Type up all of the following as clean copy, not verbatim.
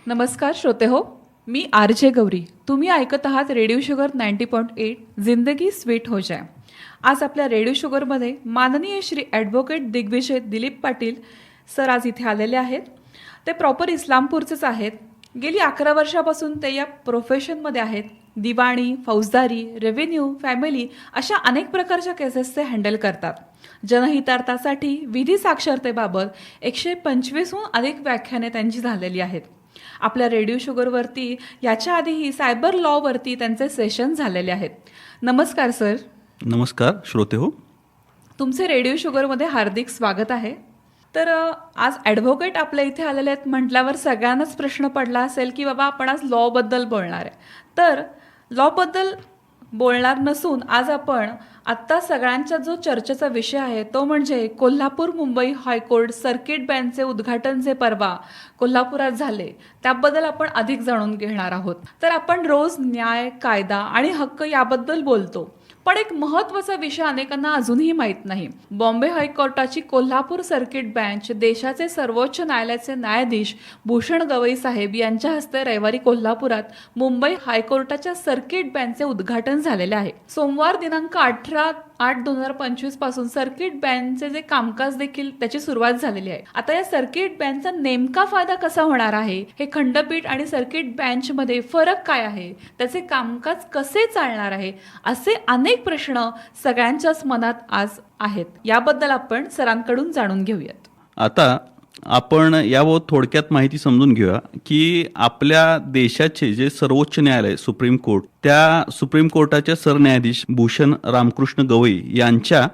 नमस्कार श्रोते हो, मी आर.जे. गौरी. तुम्ही ऐकत आहात रेडिओ शुगर 90.8 जिंदगी स्वीट हो जाय. आज आपल्या रेडिओ शुगरमध्ये माननीय श्री ॲडव्होकेट दिग्विजय दिलीप पाटील सर आज इथे आलेले आहेत. ते प्रॉपर इस्लामपूरचेच आहेत. गेली 11 वर्षापासून ते या प्रोफेशनमध्ये आहेत. दिवाणी, फौजदारी, रेव्हेन्यू, फॅमिली अशा अनेक प्रकारच्या केसेस ते हँडल करतात. जनहितार्थासाठी विधी साक्षरतेबाबत 125हून अधिक व्याख्याने त्यांची झालेली आहेत. आपल्या रेडिओ शुगरवरती याच्या आधीही सायबर लॉवरती त्यांचे सेशन झालेले आहेत. नमस्कार सर. नमस्कार श्रोते हो. तुमचे रेडिओ शुगरमध्ये हार्दिक स्वागत आहे. तर आज ॲडव्होकेट आपल्या इथे आलेले आहेत म्हटल्यावर सगळ्यांनाच प्रश्न पडला असेल की बाबा आपण आज लॉबद्दल बोलणार आहे. तर लॉबद्दल बोलणार नसून आज आपण आत्ता सगळ्यांचा जो चर्चेचा विषय आहे तो म्हणजे कोल्हापूर मुंबई हायकोर्ट सर्किट बेंचचे उद्घाटन जे परवा कोल्हापुरात झाले त्याबद्दल आपण अधिक जाणून घेणार आहोत. तर आपण रोज न्याय, कायदा आणि हक्क याबद्दल बोलतो, पण एक महत्त्वाचा विषय अनेकांना अजूनही माहीत नाही. बॉम्बे हायकोर्टाची कोल्हापूर सर्किट बेंच देशाचे सर्वोच्च न्यायालयाचे न्यायाधीश भूषण गवई साहेब यांच्या हस्ते रविवारी कोल्हापुरात मुंबई हायकोर्टाच्या सर्किट बेंचचे उद्घाटन झालेले आहे. सोमवार दिनांक 18/8/2025 पासून सर्किट बेंचचे जे कामकाज देखील त्याची सुरुवात झालेली आहे. आता या सर्किट बेंचचा नेमका फायदा कसा होणार आहे, हे खंडपीठ आणि सर्किट बेंचमध्ये फरक काय आहे, त्याचे कामकाज कसे चालणार आहे, असे अनेक प्रश्न सगळ्यांच्याच मनात आज आहेत. याबद्दल आपण सरांकडून जाणून घेऊयात. आता आपण याबाबत थोडक्यात माहिती समजून घेऊया की आपल्या देशाचे जे सर्वोच्च न्यायालय सुप्रीम कोर्ट, त्या सुप्रीम कोर्टाच्या सरन्यायाधीश भूषण रामकृष्ण गवई यांच्या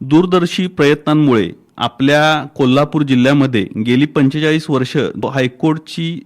दूरदर्शी प्रयत्नांमुळे आपल्या कोल्हापूर जिल्ह्यामध्ये गेली 45 वर्ष हायकोर्टची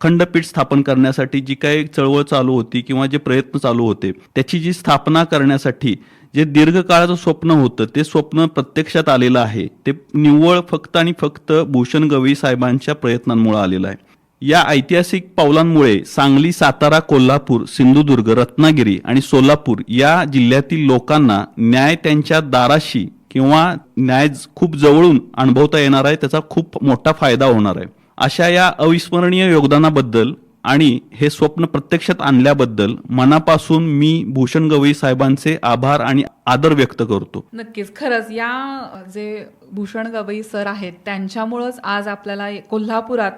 खंडपीठ स्थापन करण्यासाठी जी काही चळवळ चालू होती किंवा जे प्रयत्न चालू होते त्याची जी स्थापना करण्यासाठी जे दीर्घकाळाचं स्वप्न होतं ते स्वप्न प्रत्यक्षात आलेलं आहे. ते निव्वळ फक्त आणि फक्त भूषण गवई साहेबांच्या प्रयत्नांमुळे आलेलं आहे. या ऐतिहासिक पावलांमुळे सांगली, सातारा, कोल्हापूर, सिंधुदुर्ग, रत्नागिरी आणि सोलापूर या जिल्ह्यातील लोकांना न्याय त्यांच्या दाराशी किंवा न्याय खूप जवळून अनुभवता येणार आहे. त्याचा खूप मोठा फायदा होणार आहे. अशा या अविस्मरणीय योगदानाबद्दल आणि हे स्वप्न प्रत्यक्षात आणल्याबद्दल मनापासून मी भूषण गवई साहेबांचे आभार आणि आदर व्यक्त करतो. नक्कीच, खरंच या जे भूषण गवई सर आहेत त्यांच्यामुळंच आज आपल्याला कोल्हापुरात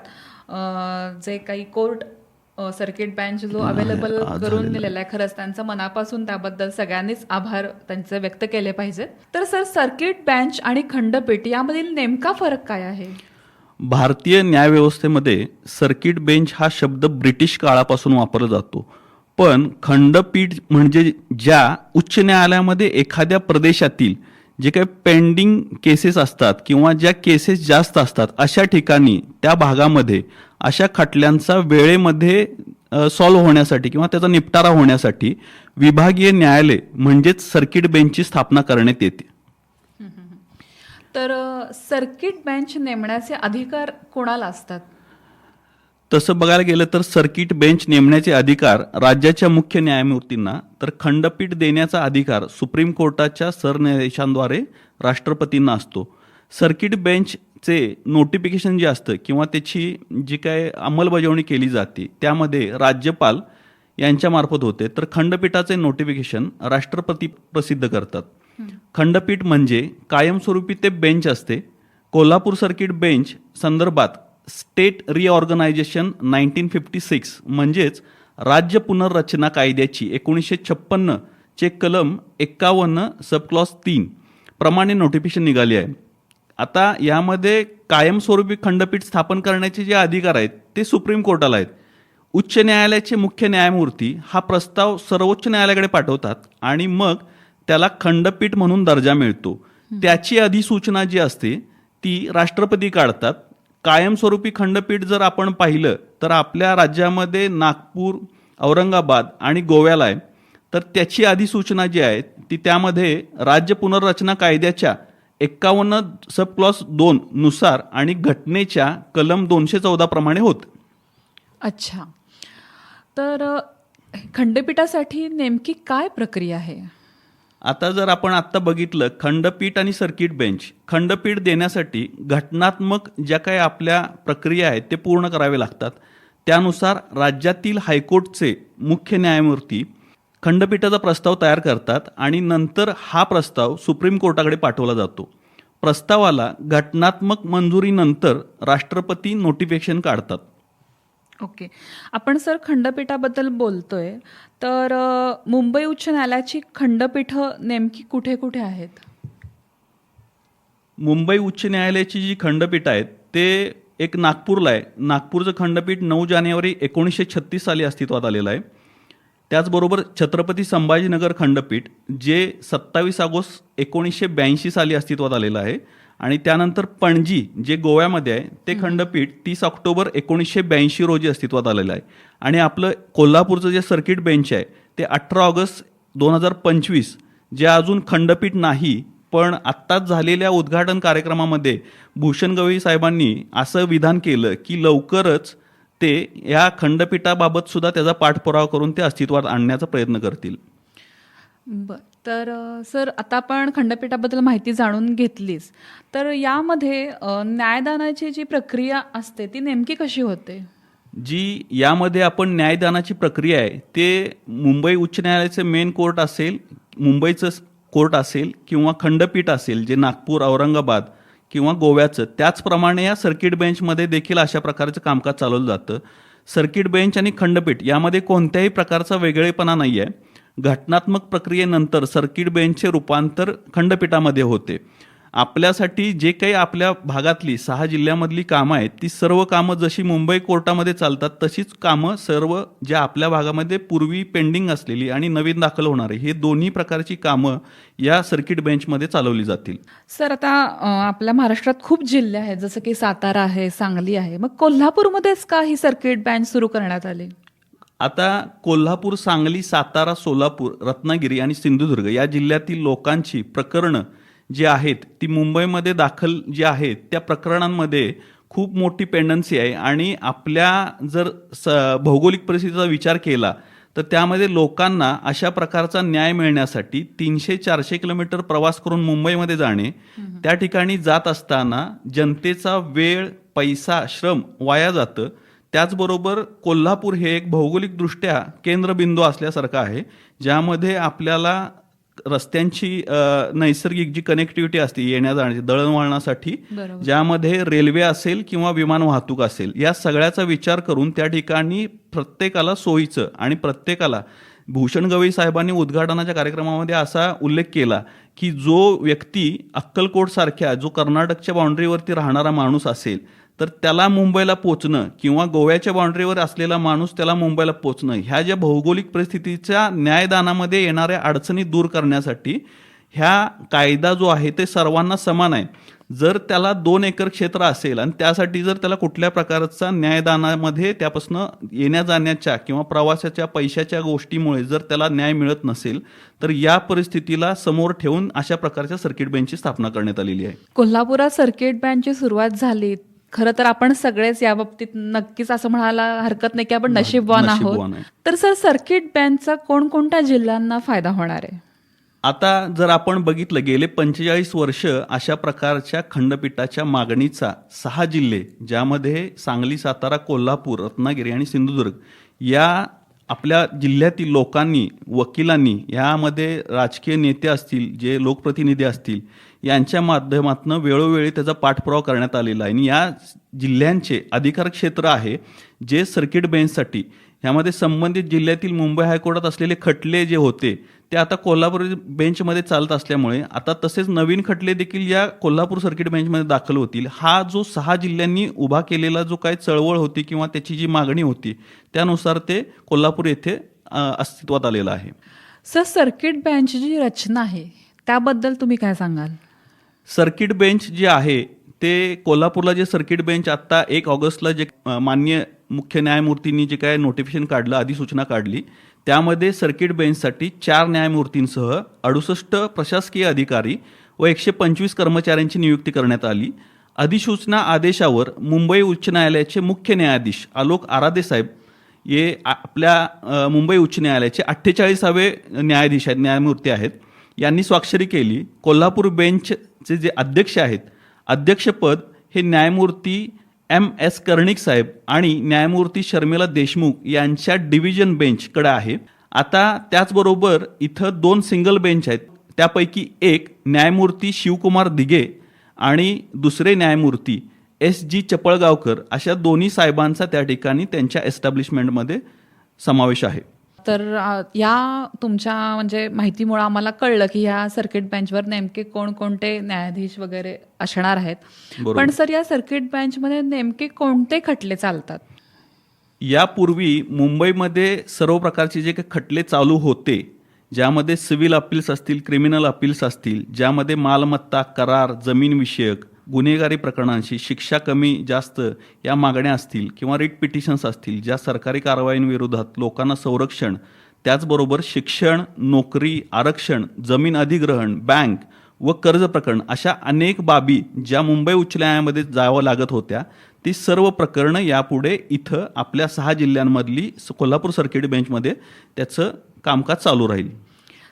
जे काही कोर्ट सर्किट बेंच जो अवेलेबल करून दिलेला आहे, खरंच त्यांचं मनापासून त्याबद्दल सगळ्यांनीच आभार त्यांचे व्यक्त केले पाहिजेत. तर सर, सर्किट बेंच आणि खंडपीठ यामधील नेमका फरक काय आहे? भारतीय न्यायव्यवस्थेमध्ये सर्किट बेंच हा शब्द ब्रिटिश काळापासून वापरला जातो, पण खंडपीठ म्हणजे ज्या उच्च न्यायालयामध्ये एखाद्या प्रदेशातील जे काही पेंडिंग केसेस असतात किंवा ज्या केसेस जास्त असतात अशा ठिकाणी त्या भागामध्ये अशा खटल्यांचा वेळेमध्ये सॉल्व्ह होण्यासाठी किंवा त्याचा निपटारा होण्यासाठी विभागीय न्यायालय म्हणजेच सर्किट बेंचची स्थापना करण्यात येते. तर सर्किट बेंच नेमण्याचे अधिकार कोणाला असतात? तसं बघायला गेलं तर सर्किट बेंच नेमण्याचे अधिकार राज्याच्या मुख्य न्यायमूर्तींना, तर खंडपीठ देण्याचा अधिकार सुप्रीम कोर्टाच्या सरन्यायाधीशांद्वारे राष्ट्रपतींना असतो. सर्किट बेंचचे नोटिफिकेशन जे असतं किंवा त्याची जी काय अंमलबजावणी केली जाते त्यामध्ये राज्यपाल यांच्यामार्फत होते, तर खंडपीठाचे नोटिफिकेशन राष्ट्रपती प्रसिद्ध करतात. खंडपीठ म्हणजे कायमस्वरूपी ते बेंच असते. कोल्हापूर सर्किट बेंच संदर्भात स्टेट रिऑर्गनायझेशन 1956 म्हणजेच राज्य पुनर्रचना कायद्याची 1956 चे कलम 51 सबक्लॉज 3 प्रमाणे नोटिफिकेशन निघाले आहे. आता यामध्ये कायमस्वरूपी खंडपीठ स्थापन करण्याचे जे अधिकार आहेत ते सुप्रीम कोर्टाला आहेत. उच्च न्यायालयाचे मुख्य न्यायमूर्ती हा प्रस्ताव सर्वोच्च न्यायालयाकडे पाठवतात आणि मग त्याला खंडपीठ म्हणून दर्जा मिळतो. त्याची अधिसूचना जी असते ती राष्ट्रपती काढतात. कायमस्वरूपी खंडपीठ जर आपण पाहिलं तर आपल्या राज्यामध्ये नागपूर, औरंगाबाद आणि गोव्याला आहे. तर त्याची अधिसूचना जी आहे ती त्यामध्ये राज्य पुनर्रचना कायद्याच्या 51 सबक्लॉज 2 नुसार आणि घटनेच्या कलम 214 प्रमाणे होत. अच्छा, तर खंडपीठासाठी नेमकी काय प्रक्रिया आहे? आता जर आपण आत्ता बघितलं खंडपीठ आणि सर्किट बेंच, खंडपीठ देण्यासाठी घटनात्मक ज्या काही आपल्या प्रक्रिया आहेत ते पूर्ण करावे लागतात. त्यानुसार राज्यातील हायकोर्टचे मुख्य न्यायमूर्ती खंडपीठाचा प्रस्ताव तयार करतात आणि नंतर हा प्रस्ताव सुप्रीम कोर्टाकडे पाठवला जातो. प्रस्तावाला घटनात्मक मंजुरीनंतर राष्ट्रपती नोटिफिकेशन काढतात. ओके. आपण सर खंडपीठाबद्दल बोलतोय, तर मुंबई उच्च न्यायालयाची खंडपीठं नेमकी कुठे कुठे आहेत? मुंबई उच्च न्यायालयाची जी खंडपीठ आहेत ते एक नागपूरला आहे. नागपूरचं खंडपीठ 9 जानेवारी 1936 साली अस्तित्वात आलेलं आहे. त्याचबरोबर छत्रपती संभाजीनगर खंडपीठ जे 27 ऑगस्ट 1982 साली अस्तित्वात आलेलं आहे. आणि त्यानंतर पणजी जे गोव्यामध्ये आहे ते खंडपीठ 30 ऑक्टोबर 1982 रोजी अस्तित्वात आलेलं आहे. आणि आपलं कोल्हापूरचं जे सर्किट बेंच आहे ते 18 ऑगस्ट 2025 जे अजून खंडपीठ नाही, पण आत्ताच झालेल्या उद्घाटन कार्यक्रमामध्ये भूषण गवई साहेबांनी असं विधान केलं की लवकरच ते या खंडपीठाबाबत सुद्धा त्याचा पाठपुरावा करून ते अस्तित्वात आणण्याचा प्रयत्न करतील. बर. तर सर, आता आपण खंडपीठाबद्दल माहिती जाणून घेतलीच, तर यामध्ये न्यायदानाची जी प्रक्रिया असते ती नेमकी कशी होते? जी यामध्ये आपण न्यायदानाची प्रक्रिया आहे ते मुंबई उच्च न्यायालयाचे मेन कोर्ट असेल, मुंबईचं कोर्ट असेल किंवा खंडपीठ असेल जे नागपूर, औरंगाबाद किंवा गोव्याचं, त्याचप्रमाणे या सर्किट बेंचमध्ये देखील अशा प्रकारचं कामकाज चालवलं जातं. सर्किट बेंच आणि खंडपीठ यामध्ये कोणत्याही प्रकारचा वेगळेपणा नाही आहे. घटनात्मक प्रक्रियेनंतर सर्किट बेंचचे रूपांतर खंडपीठामध्ये होते. आपल्यासाठी जे काही आपल्या भागातली 6 जिल्ह्यामधली कामं आहेत ती सर्व कामं जशी मुंबई कोर्टामध्ये चालतात तशीच कामं सर्व ज्या आपल्या भागामध्ये पूर्वी पेंडिंग असलेली आणि नवीन दाखल होणारे हे दोन्ही प्रकारची कामं या सर्किट बेंचमध्ये चालवली जातील. सर, आता आपल्या महाराष्ट्रात खूप जिल्हे आहेत, जसं की सातारा आहे, सांगली आहे, मग कोल्हापूरमध्येच का ही सर्किट बेंच सुरू करण्यात आली? आता कोल्हापूर, सांगली, सातारा, सोलापूर, रत्नागिरी आणि सिंधुदुर्ग या जिल्ह्यातील लोकांची प्रकरणं जी आहेत ती मुंबईमध्ये दाखल जी आहेत त्या प्रकरणांमध्ये खूप मोठी पेंडन्सी आहे. आणि आपल्या जर भौगोलिक परिस्थितीचा विचार केला तर त्यामध्ये लोकांना अशा प्रकारचा न्याय मिळण्यासाठी 300-400 किलोमीटर प्रवास करून मुंबईमध्ये जाणे, त्या ठिकाणी जात असताना जनतेचा वेळ, पैसा, श्रम वाया जातं. त्याचबरोबर कोल्हापूर हे एक भौगोलिकदृष्ट्या केंद्रबिंदू असल्यासारखं आहे, ज्यामध्ये आपल्याला रस्त्यांची नैसर्गिक जी कनेक्टिव्हिटी असते येण्या जाण्याची दळणवळणासाठी, बरोबर. ज्यामध्ये रेल्वे असेल किंवा विमान वाहतूक असेल, या सगळ्याचा विचार करून त्या ठिकाणी प्रत्येकाला सोयीचं आणि प्रत्येकाला भूषण गवई साहेबांनी उद्घाटनाच्या कार्यक्रमामध्ये असा उल्लेख केला की जो व्यक्ती अक्कलकोट सारख्या जो कर्नाटकच्या बाउंड्रीवरती राहणारा माणूस असेल तर त्याला मुंबईला पोचणं किंवा गोव्याच्या बाउंड्रीवर असलेला माणूस त्याला मुंबईला पोचणं, ह्या ज्या भौगोलिक परिस्थितीच्या न्यायदानामध्ये येणाऱ्या अडचणी दूर करण्यासाठी ह्या कायदा जो आहे ते सर्वांना समान आहे. जर त्याला 2 एकर क्षेत्र असेल आणि त्यासाठी जर त्याला कुठल्या प्रकारचा न्यायदानामध्ये त्यापासून येण्या जाण्याच्या किंवा प्रवासाच्या पैशाच्या गोष्टीमुळे जर त्याला न्याय मिळत नसेल तर या परिस्थितीला समोर ठेवून अशा प्रकारच्या सर्किट बेंचची स्थापना करण्यात आलेली आहे. कोल्हापुरात सर्किट बेंचची सुरुवात झाली. खरं तर आपण सगळेच या बाबतीत नक्कीच असं म्हणायला हरकत नाही की आपण नशीबवान आहोत. तर सर, सर्किट बेंचचा कोणकोणत्या जिल्ह्यांना फायदा होणार आहे? आता जर आपण बघितलं गेले 45 वर्ष अशा प्रकारच्या खंडपीठाच्या मागणीचा 6 जिल्हे ज्यामध्ये सांगली, सातारा, कोल्हापूर, रत्नागिरी आणि सिंधुदुर्ग या आपल्या जिल्ह्यातील लोकांनी, वकिलांनी, यामध्ये राजकीय नेते असतील, जे लोकप्रतिनिधी असतील, यांच्या माध्यमातून वेळोवेळी त्याचा पाठपुरावा करण्यात आलेला आहे. आणि या जिल्ह्यांचे अधिकार क्षेत्र आहे जे सर्किट बेंचसाठी, ह्यामध्ये संबंधित जिल्ह्यातील मुंबई हायकोर्टात असलेले खटले जे होते ते आता कोल्हापूर बेंचमध्ये चालत असल्यामुळे आता तसेच नवीन खटले देखील या कोल्हापूर सर्किट बेंचमध्ये दाखल होतील. हा जो 6 जिल्ह्यांनी उभा केलेला जो काही चळवळ होती किंवा त्याची जी मागणी होती त्यानुसार ते कोल्हापूर येथे अस्तित्वात आलेलं आहे. सर, सर्किट बेंचची जी रचना आहे त्याबद्दल तुम्ही काय सांगाल? सर्किट बेंच जे आहे ते कोल्हापूरला जे सर्किट बेंच आत्ता 1 ऑगस्टला जे माननीय मुख्य न्यायमूर्तींनी जे काय नोटिफिकेशन काढलं, अधिसूचना काढली, त्यामध्ये सर्किट बेंचसाठी 4 न्यायमूर्तींसह 68 प्रशासकीय अधिकारी व 125 कर्मचाऱ्यांची नियुक्ती करण्यात आली. अधिसूचना आदेशावर मुंबई उच्च न्यायालयाचे मुख्य न्यायाधीश आलोक आराधे साहेब हे आपल्या मुंबई उच्च न्यायालयाचे 48वे न्यायाधीश आहेत, न्यायमूर्ती आहेत, यांनी स्वाक्षरी केली. कोल्हापूर बेंचचे जे अध्यक्ष आहेत, अध्यक्षपद हे न्यायमूर्ती M.S. कर्णिक साहेब आणि न्यायमूर्ती शर्मिला देशमुख यांच्या डिव्हिजन बेंचकडे आहे. आता त्याचबरोबर इथं 2 सिंगल बेंच आहेत. त्यापैकी एक न्यायमूर्ती शिवकुमार दिघे आणि दुसरे न्यायमूर्ती S.G. चपळगावकर अशा दोन्ही साहेबांचा त्या ठिकाणी त्यांच्या एस्टॅब्लिशमेंटमध्ये समावेश आहे. तर या तुमच्या म्हणजे माहितीमुळे आम्हाला कळलं की या सर्किट बेंचवर नेमके कोणकोणते न्यायाधीश वगैरे असणार आहेत. बरोबर. पण सर या सर्किट बेंचमध्ये नेमके कोणते खटले चालतात? यापूर्वी मुंबईमध्ये सर्व प्रकारचे जे काही खटले चालू होते, ज्यामध्ये सिव्हिल अपील्स असतील, क्रिमिनल अपील्स असतील, ज्यामध्ये मालमत्ता, करार, जमीनविषयक, गुन्हेगारी प्रकरणांशी शिक्षा कमी जास्त या मागण्या असतील किंवा रिट पिटिशन्स असतील, ज्या सरकारी कारवाईंविरोधात लोकांना संरक्षण, त्याचबरोबर शिक्षण, नोकरी, आरक्षण, जमीन अधिग्रहण, बँक व कर्ज प्रकरण अशा अनेक बाबी ज्या मुंबई उच्च न्यायालयामध्ये जावं लागत होत्या, ती सर्व प्रकरणं यापुढे इथं आपल्या 6 जिल्ह्यांमधली कोल्हापूर सर्किट बेंचमध्ये त्याचं कामकाज चालू राहील.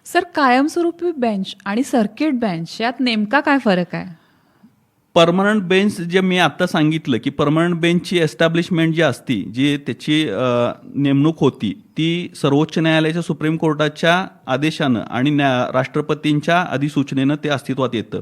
सर कायमस्वरूपी बेंच आणि सर्किट बेंच यात नेमका काय फरक आहे? परमनंट बेंच जे मी आता सांगितलं की परमनंट बेंचची एस्टॅब्लिशमेंट जी असती, जी त्याची नेमणूक होती, ती सर्वोच्च न्यायालयाच्या सुप्रीम कोर्टाच्या आदेशानं आणि राष्ट्रपतींच्या अधिसूचनेनं ते अस्तित्वात येतं.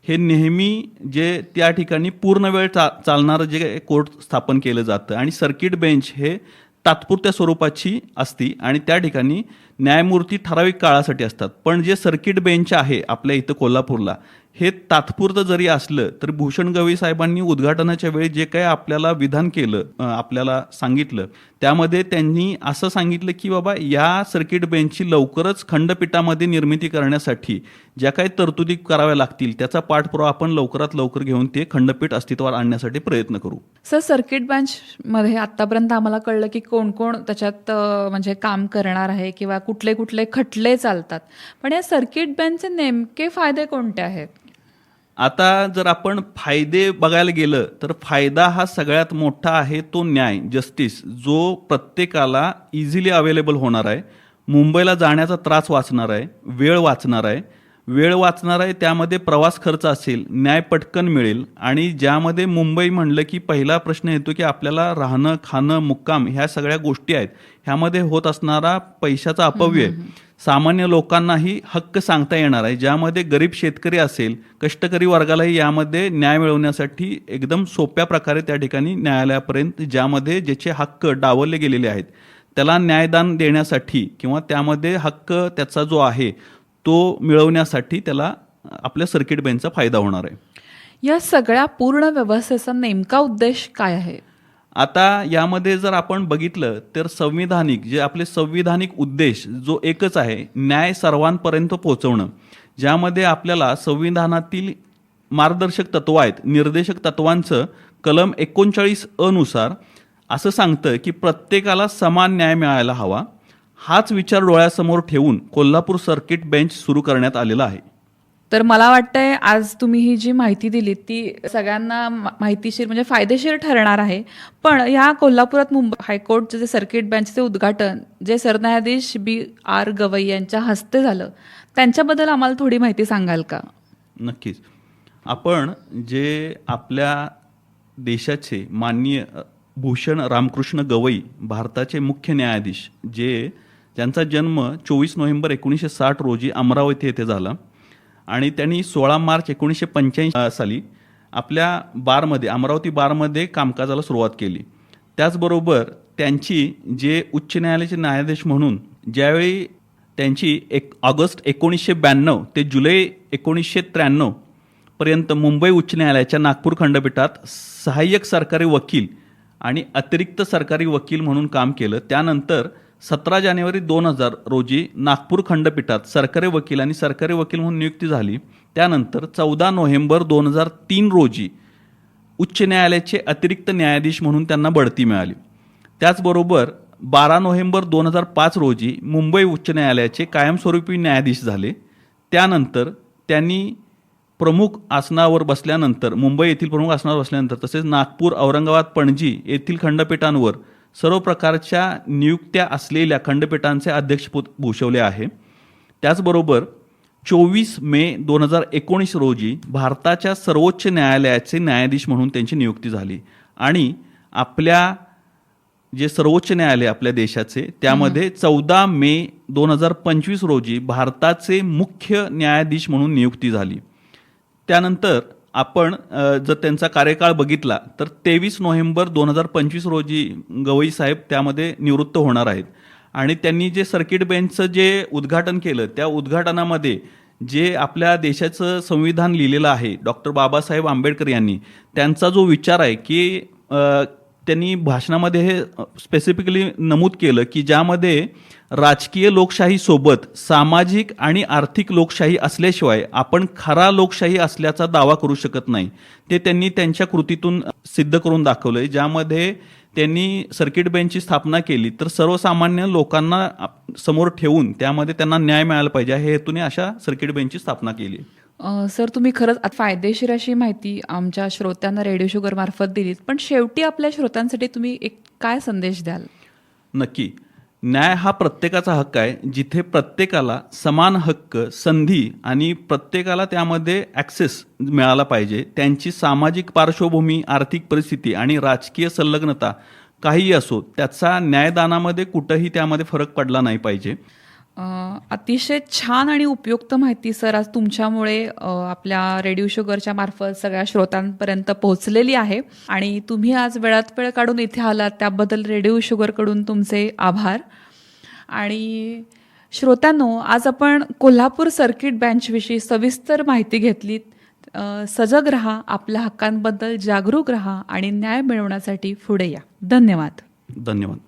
हे नेहमी जे त्या ठिकाणी पूर्ण वेळ चालणारं जे कोर्ट स्थापन केलं जातं आणि सर्किट बेंच हे तात्पुरत्या स्वरूपाची असती आणि त्या ठिकाणी न्यायमूर्ती ठराविक काळासाठी असतात. पण जे सर्किट बेंच आहे आपल्या इथं कोल्हापूरला, हे तात्पुरतं जरी असलं तरी भूषण गवई साहेबांनी उद्घाटनाच्या वेळी जे काही आपल्याला विधान केलं, आपल्याला सांगितलं, त्यामध्ये त्यांनी असं सांगितलं की बाबा या सर्किट बेंचची लवकरच खंडपीठामध्ये निर्मिती करण्यासाठी ज्या काही तरतुदी कराव्या लागतील त्याचा पाठपुरावा आपण लवकरात लवकर घेऊन ते खंडपीठ अस्तित्वात आणण्यासाठी प्रयत्न करू. सर सर्किट बेंचमध्ये आतापर्यंत आम्हाला कळलं की कोण कोण त्याच्यात म्हणजे काम करणार आहे किंवा कुठले कुठले खटले चालतात, पण या सर्किट बेंचचे नेमके फायदे कोणते आहेत? आता जर आपण फायदे बघायला गेलं तर फायदा हा सगळ्यात मोठा आहे तो न्याय, जस्टिस, जो प्रत्येकाला इझिली अवेलेबल होणार आहे. मुंबईला जाण्याचा त्रास वाचणार आहे, वेळ वाचणार आहे, त्यामध्ये प्रवास खर्च असेल, न्याय पटकन मिळेल. आणि ज्यामध्ये मुंबई म्हणलं की पहिला प्रश्न येतो की आपल्याला राहणं, खाणं, मुक्काम ह्या सगळ्या गोष्टी आहेत, ह्यामध्ये होत असणारा पैशाचा अपव्यय सामान्य लोकांनाही हक्क सांगता येणार आहे, ज्यामध्ये गरीब शेतकरी असेल, कष्टकरी वर्गालाही यामध्ये न्याय मिळवण्यासाठी एकदम सोप्या प्रकारे त्या ठिकाणी न्यायालयापर्यंत ज्यामध्ये ज्याचे हक्क डावलले गेलेले आहेत त्याला न्यायदान देण्यासाठी किंवा त्यामध्ये हक्क त्याचा जो आहे तो मिळवण्यासाठी त्याला आपल्या सर्किट बेंचचा फायदा होणार आहे. या सगळ्या पूर्ण व्यवस्थेचा नेमका उद्देश काय आहे? आता यामध्ये जर आपण बघितलं तर जे आपले संविधानिक उद्देश जो एकच आहे, न्याय सर्वांपर्यंत पोहोचवणं, ज्यामध्ये आपल्याला संविधानातील मार्गदर्शक तत्व आहेत, निर्देशक तत्वांचं कलम 39 नुसार असं सांगतं की प्रत्येकाला समान न्याय मिळायला हवा. हाच विचार डोळ्यासमोर ठेवून कोल्हापूर सर्किट बेंच सुरू करण्यात आलेला आहे. तर मला वाटतंय आज तुम्ही ही जी माहिती दिली ती सगळ्यांना माहितीशीर म्हणजे फायदेशीर ठरणार आहे. पण या कोल्हापुरात मुंबई हायकोर्टचे जे सर्किट बेंचचे उद्घाटन जे सरन्यायाधीश B.R. गवई यांच्या हस्ते झालं, त्यांच्याबद्दल आम्हाला थोडी माहिती सांगाल का? नक्कीच. आपण जे आपल्या देशाचे माननीय भूषण रामकृष्ण गवई, भारताचे मुख्य न्यायाधीश, ज्यांचा जन्म 24 नोव्हेंबर 1960 रोजी अमरावती येथे झाला आणि त्यांनी 16 मार्च 1985 साली आपल्या अमरावती बारमध्ये कामकाजाला सुरुवात केली. त्याचबरोबर त्यांची जे उच्च न्यायालयाचे न्यायाधीश म्हणून ज्यावेळी त्यांची ऑगस्ट 1992 ते जुलै 1993 पर्यंत मुंबई उच्च न्यायालयाच्या नागपूर खंडपीठात सहाय्यक सरकारी वकील आणि अतिरिक्त सरकारी वकील म्हणून काम केलं. त्यानंतर 17 जानेवारी 2000 रोजी नागपूर खंडपीठात सरकारी वकील म्हणून नियुक्ती झाली. त्यानंतर 14 नोव्हेंबर 2003 रोजी उच्च न्यायालयाचे अतिरिक्त न्यायाधीश म्हणून त्यांना बढती मिळाली. त्याचबरोबर 12 नोव्हेंबर 2005 रोजी मुंबई उच्च न्यायालयाचे कायमस्वरूपी न्यायाधीश झाले. त्यानंतर त्यांनी मुंबई येथील प्रमुख आसनावर बसल्यानंतर तसेच नागपूर, औरंगाबाद, पणजी येथील खंडपीठांवर सर्व प्रकारच्या नियुक्त्या असलेल्या खंडपीठांचे अध्यक्षपद भूषवले आहे. त्याचबरोबर 24 मे 2019 रोजी भारताच्या सर्वोच्च न्यायालयाचे न्यायाधीश म्हणून त्यांची नियुक्ती झाली आणि आपल्या जे सर्वोच्च न्यायालय आपल्या देशाचे त्यामध्ये 14 मे 2025 रोजी भारताचे मुख्य न्यायाधीश म्हणून नियुक्ती झाली. त्यानंतर आपण जर त्यांचा कार्यकाळ बघितला तर 23 नोव्हेंबर 2025 रोजी गवई साहेब त्यामध्ये निवृत्त होणार आहेत. आणि त्यांनी जे सर्किट बेंचचं जे उद्घाटन केलं त्या उद्घाटनामध्ये जे आपल्या देशाचं संविधान लिहिलेलं आहे डॉक्टर बाबासाहेब आंबेडकर यांनी, त्यांचा जो विचार आहे की त्यांनी भाषणामध्ये हे स्पेसिफिकली नमूद केलं की ज्यामध्ये राजकीय लोकशाही सोबत सामाजिक आणि आर्थिक लोकशाही असल्याशिवाय आपण खरा लोकशाही असल्याचा दावा करू शकत नाही. ते त्यांनी त्यांच्या कृतीतून सिद्ध करून दाखवलंय, ज्यामध्ये त्यांनी सर्किट बेंचची स्थापना केली तर सर्वसामान्य लोकांना समोर ठेवून त्यामध्ये त्यांना न्याय मिळाला पाहिजे हे हेतूने अशा सर्किट बेंचची स्थापना केली. सर, तुम्ही खरंच फायदेशीर अशी माहिती आमच्या श्रोत्यांना रेडिओ शुगर मार्फत दिलीत, पण शेवटी आपल्या श्रोत्यांसाठी तुम्ही एक काय संदेश द्याल? नक्की. न्याय हा प्रत्येकाचा हक्क आहे, जिथे प्रत्येकाला समान हक्क, संधी आणि प्रत्येकाला त्यामध्ये ॲक्सेस मिळाला पाहिजे. त्यांची सामाजिक पार्श्वभूमी, आर्थिक परिस्थिती आणि राजकीय संलग्नता काहीही असो, त्याचा न्यायदानामध्ये कुठंही त्यामध्ये फरक पडला नाही पाहिजे. अतिशय छान आणि उपयुक्त माहिती सर आज तुमच्यामुळे आपल्या रेडिओ शुगरच्या मार्फत सगळ्या श्रोतांपर्यंत पोहोचलेली आहे. आणि तुम्ही आज वेळात वेळ काढून इथे आलात त्याबद्दल रेडिओ शुगरकडून तुमचे आभार. आणि श्रोत्यांनो, आज आपण कोल्हापूर सर्किट बेंचविषयी सविस्तर माहिती घेतलीत. सजग रहा, आपल्या हक्कांबद्दल जागरूक रहा आणि न्याय मिळवण्यासाठी पुढे या. धन्यवाद. धन्यवाद.